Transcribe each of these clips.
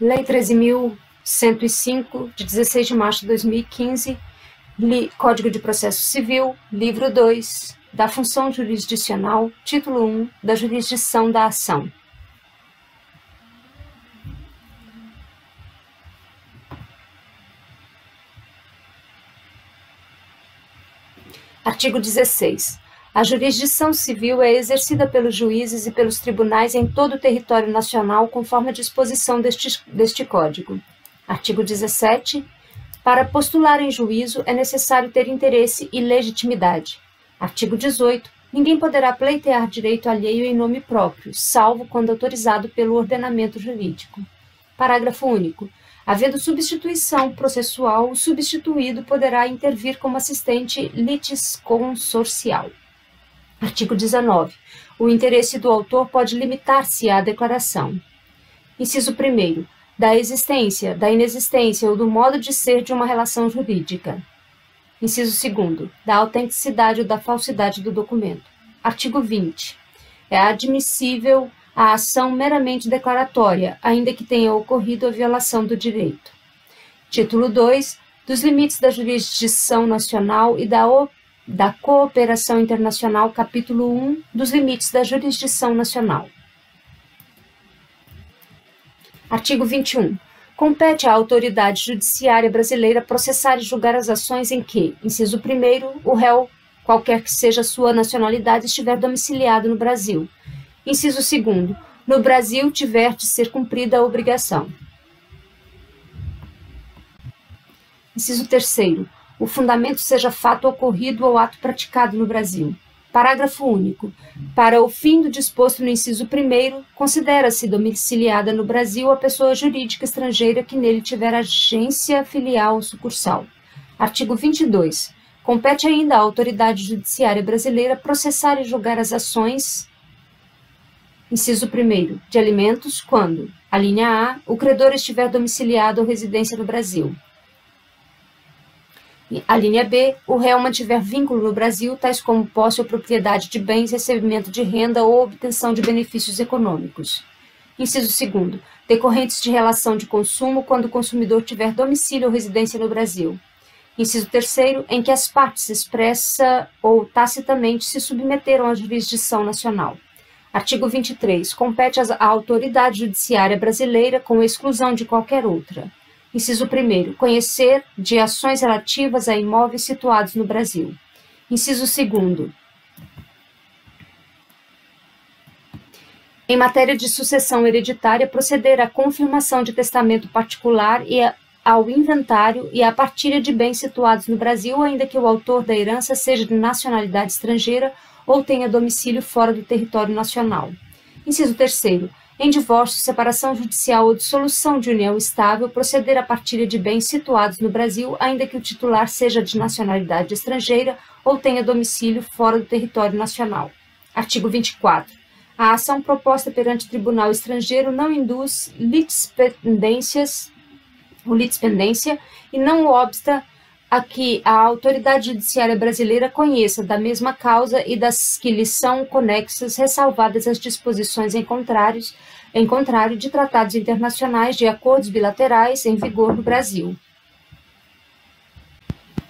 Lei 13.105, de 16 de março de 2015, Código de Processo Civil, livro 2, da função jurisdicional, título 1, da jurisdição da ação. Artigo 16. A jurisdição civil é exercida pelos juízes e pelos tribunais em todo o território nacional, conforme a disposição deste Código. Artigo 17. Para postular em juízo é necessário ter interesse e legitimidade. Artigo 18. Ninguém poderá pleitear direito alheio em nome próprio, salvo quando autorizado pelo ordenamento jurídico. Parágrafo único. Havendo substituição processual, o substituído poderá intervir como assistente litisconsorcial. Artigo 19. O interesse do autor pode limitar-se à declaração. Inciso 1º. Da existência, da inexistência ou do modo de ser de uma relação jurídica. Inciso 2º. Da autenticidade ou da falsidade do documento. Artigo 20. É admissível a ação meramente declaratória, ainda que tenha ocorrido a violação do direito. Título 2. Dos limites da jurisdição nacional e da cooperação internacional, capítulo 1, dos limites da jurisdição nacional. Artigo 21. Compete à autoridade judiciária brasileira processar e julgar as ações em que, inciso 1º, o réu, qualquer que seja a sua nacionalidade, estiver domiciliado no Brasil. Inciso 2º, no Brasil tiver de ser cumprida a obrigação. Inciso 3º, o fundamento seja fato ocorrido ou ato praticado no Brasil. Parágrafo único. Para o fim do disposto no inciso 1º, considera-se domiciliada no Brasil a pessoa jurídica estrangeira que nele tiver agência, filial ou sucursal. Artigo 22. Compete ainda à autoridade judiciária brasileira processar e julgar as ações, inciso 1º, de alimentos, quando, a linha A, o credor estiver domiciliado ou residência no Brasil. A linha B, o réu mantiver vínculo no Brasil, tais como posse ou propriedade de bens, recebimento de renda ou obtenção de benefícios econômicos. Inciso 2º, decorrentes de relação de consumo quando o consumidor tiver domicílio ou residência no Brasil. Inciso 3º, em que as partes expressa ou tacitamente se submeteram à jurisdição nacional. Artigo 23. Compete à autoridade judiciária brasileira, com exclusão de qualquer outra. Inciso 1º. Conhecer de ações relativas a imóveis situados no Brasil. Inciso 2º. Em matéria de sucessão hereditária, proceder à confirmação de testamento particular e ao inventário e à partilha de bens situados no Brasil, ainda que o autor da herança seja de nacionalidade estrangeira ou tenha domicílio fora do território nacional. Inciso 3º. Em divórcio, separação judicial ou dissolução de união estável, proceder à partilha de bens situados no Brasil, ainda que o titular seja de nacionalidade estrangeira ou tenha domicílio fora do território nacional. Artigo 24. A ação proposta perante tribunal estrangeiro não induz litispendência e não obsta a que a autoridade judiciária brasileira conheça da mesma causa e das que lhe são conexas, ressalvadas as disposições em contrário de tratados internacionais de acordos bilaterais em vigor no Brasil.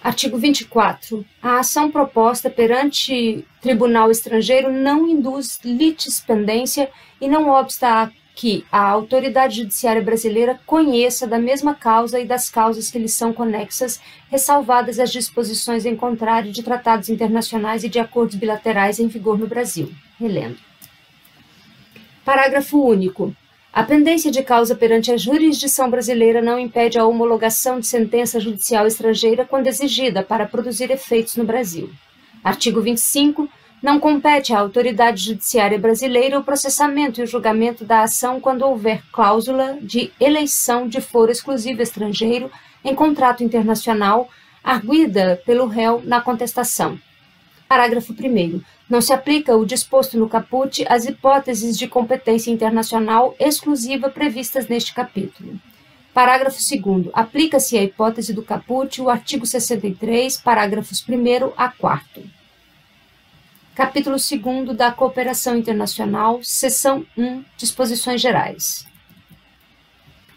Artigo 24. A ação proposta perante tribunal estrangeiro não induz litispendência e não obsta a que a autoridade judiciária brasileira conheça da mesma causa e das causas que lhe são conexas, ressalvadas as disposições em contrário de tratados internacionais e de acordos bilaterais em vigor no Brasil. Relendo. Parágrafo único. A pendência de causa perante a jurisdição brasileira não impede a homologação de sentença judicial estrangeira quando exigida para produzir efeitos no Brasil. Artigo 25. Não compete à autoridade judiciária brasileira o processamento e o julgamento da ação quando houver cláusula de eleição de foro exclusivo estrangeiro em contrato internacional, arguida pelo réu na contestação. Parágrafo 1º. Não se aplica o disposto no caput às hipóteses de competência internacional exclusiva previstas neste capítulo. Parágrafo 2º. Aplica-se à hipótese do caput o artigo 63, parágrafos 1º a 4º. Capítulo 2º da Cooperação Internacional, seção 1, Disposições Gerais.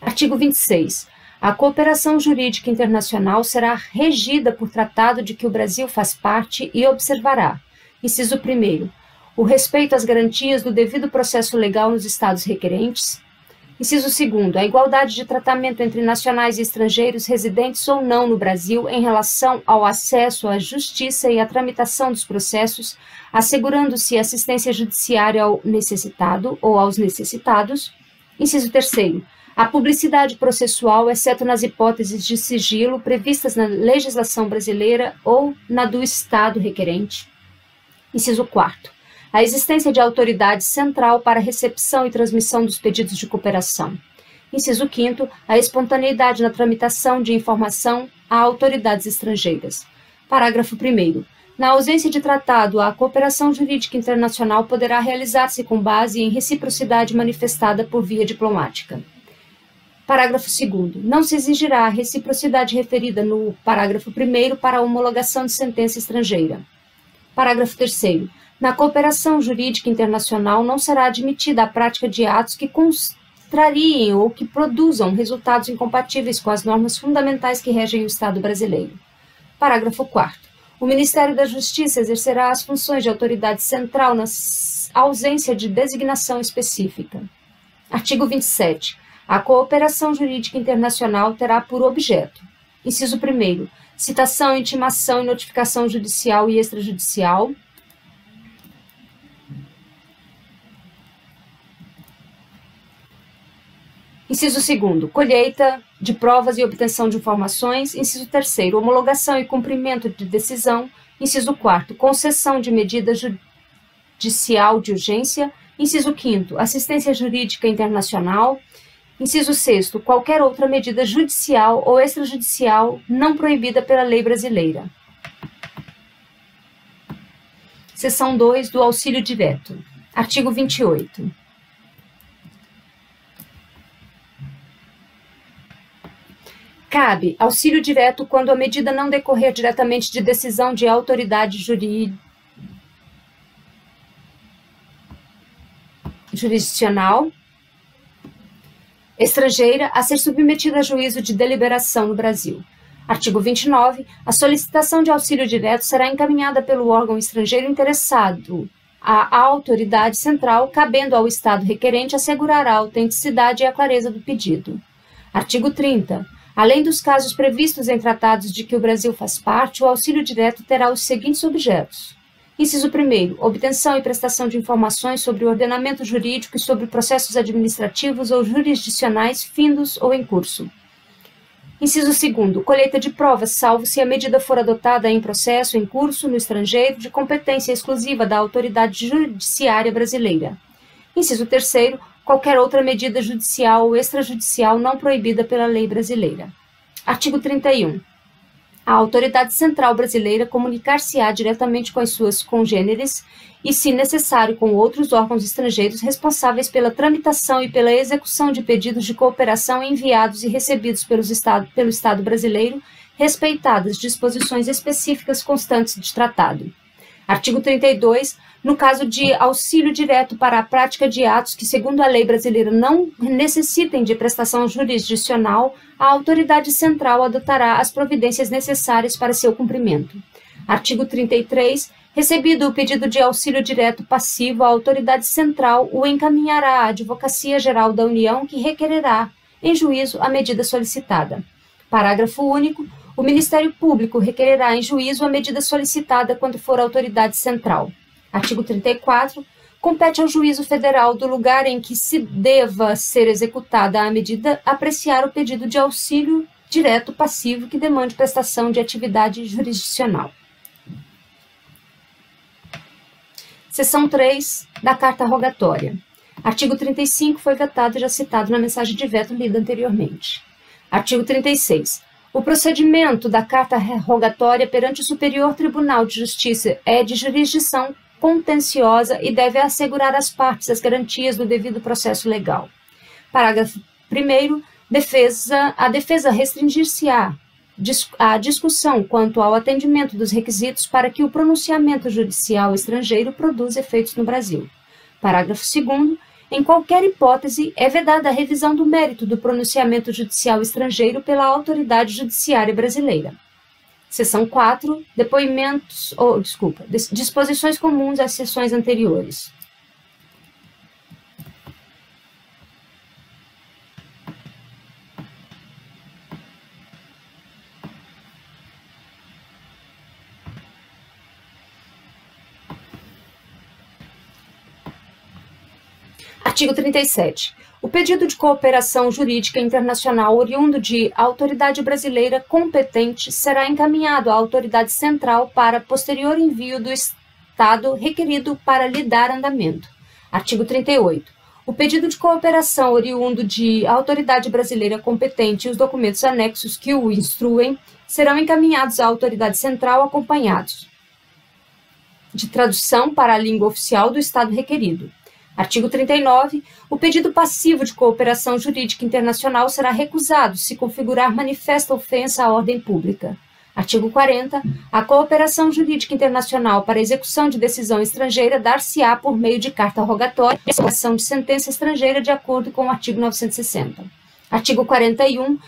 Artigo 26. A cooperação jurídica internacional será regida por tratado de que o Brasil faz parte e observará: inciso 1º, o respeito às garantias do devido processo legal nos estados requerentes. Inciso 2º, a igualdade de tratamento entre nacionais e estrangeiros residentes ou não no Brasil em relação ao acesso à justiça e à tramitação dos processos, assegurando-se assistência judiciária ao necessitado ou aos necessitados. Inciso 3º, a publicidade processual, exceto nas hipóteses de sigilo previstas na legislação brasileira ou na do estado requerente. Inciso 4º, a existência de autoridade central para recepção e transmissão dos pedidos de cooperação. Inciso 5º, a espontaneidade na tramitação de informação a autoridades estrangeiras. Parágrafo 1º. Na ausência de tratado, a cooperação jurídica internacional poderá realizar-se com base em reciprocidade manifestada por via diplomática. Parágrafo 2º. Não se exigirá a reciprocidade referida no parágrafo 1º para a homologação de sentença estrangeira. Parágrafo 3º. Na cooperação jurídica internacional não será admitida a prática de atos que contrariem ou que produzam resultados incompatíveis com as normas fundamentais que regem o Estado brasileiro. Parágrafo 4º. O Ministério da Justiça exercerá as funções de autoridade central na ausência de designação específica. Artigo 27. A cooperação jurídica internacional terá por objeto: inciso 1º, citação, intimação e notificação judicial e extrajudicial. Inciso 2º, colheita de provas e obtenção de informações. Inciso 3º, homologação e cumprimento de decisão. Inciso 4º, concessão de medida judicial de urgência. Inciso 5º, assistência jurídica internacional. Inciso 6º, qualquer outra medida judicial ou extrajudicial não proibida pela lei brasileira. Seção 2 do auxílio direto. Artigo 28. Cabe auxílio direto quando a medida não decorrer diretamente de decisão de autoridade jurisdicional estrangeira a ser submetida a juízo de deliberação no Brasil. Artigo 29. A solicitação de auxílio direto será encaminhada pelo órgão estrangeiro interessado à autoridade central, cabendo ao Estado requerente assegurar a autenticidade e a clareza do pedido. Artigo 30. Além dos casos previstos em tratados de que o Brasil faz parte, o auxílio direto terá os seguintes objetos. Inciso 1º, obtenção e prestação de informações sobre o ordenamento jurídico e sobre processos administrativos ou jurisdicionais findos ou em curso. Inciso 2º, colheita de provas, salvo se a medida for adotada em processo em curso no estrangeiro de competência exclusiva da autoridade judiciária brasileira. Inciso 3º, qualquer outra medida judicial ou extrajudicial não proibida pela lei brasileira. Artigo 31. A autoridade central brasileira comunicar-se-á diretamente com as suas congêneres e, se necessário, com outros órgãos estrangeiros responsáveis pela tramitação e pela execução de pedidos de cooperação enviados e recebidos pelo Estado brasileiro, respeitadas disposições específicas constantes de tratado. Artigo 32. No caso de auxílio direto para a prática de atos que, segundo a lei brasileira, não necessitem de prestação jurisdicional, a autoridade central adotará as providências necessárias para seu cumprimento. Artigo 33. Recebido o pedido de auxílio direto passivo, a autoridade central o encaminhará à Advocacia Geral da União, que requererá, em juízo, a medida solicitada. Parágrafo único. O Ministério Público requererá em juízo a medida solicitada quando for autoridade central. Artigo 34. Compete ao juízo federal do lugar em que se deva ser executada a medida apreciar o pedido de auxílio direto passivo que demande prestação de atividade jurisdicional. Seção 3 da Carta Rogatória. Artigo 35 foi vetado e já citado na mensagem de veto lida anteriormente. Artigo 36. O procedimento da Carta Rogatória perante o Superior Tribunal de Justiça é de jurisdição contenciosa e deve assegurar às partes as garantias do devido processo legal. Parágrafo 1º. A defesa restringir-se-á à discussão quanto ao atendimento dos requisitos para que o pronunciamento judicial estrangeiro produza efeitos no Brasil. Parágrafo 2º. Em qualquer hipótese, é vedada a revisão do mérito do pronunciamento judicial estrangeiro pela autoridade judiciária brasileira. Seção 4, disposições comuns às seções anteriores. Artigo 37. O pedido de cooperação jurídica internacional oriundo de autoridade brasileira competente será encaminhado à autoridade central para posterior envio do Estado requerido para lhe dar andamento. Artigo 38. O pedido de cooperação oriundo de autoridade brasileira competente e os documentos anexos que o instruem serão encaminhados à autoridade central acompanhados de tradução para a língua oficial do Estado requerido. Artigo 39. O pedido passivo de cooperação jurídica internacional será recusado se configurar manifesta ofensa à ordem pública. Artigo 40. A cooperação jurídica internacional para execução de decisão estrangeira dar-se-á por meio de carta rogatória e execução de sentença estrangeira de acordo com o artigo 960. Artigo 41.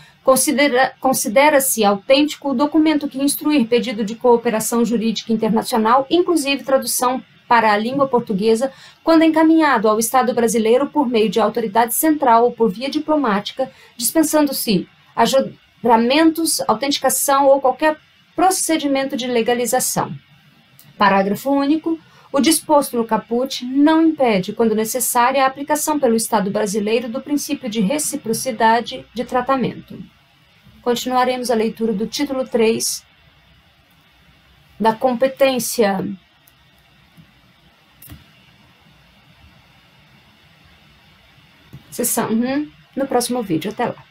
Considera-se autêntico o documento que instruir pedido de cooperação jurídica internacional, inclusive tradução para a língua portuguesa, quando encaminhado ao Estado brasileiro por meio de autoridade central ou por via diplomática, dispensando-se ajuramentos, autenticação ou qualquer procedimento de legalização. Parágrafo único. O disposto no caput não impede, quando necessária, a aplicação pelo Estado brasileiro do princípio de reciprocidade de tratamento. Continuaremos a leitura do título 3 da competência seção 1 no próximo vídeo. Até lá.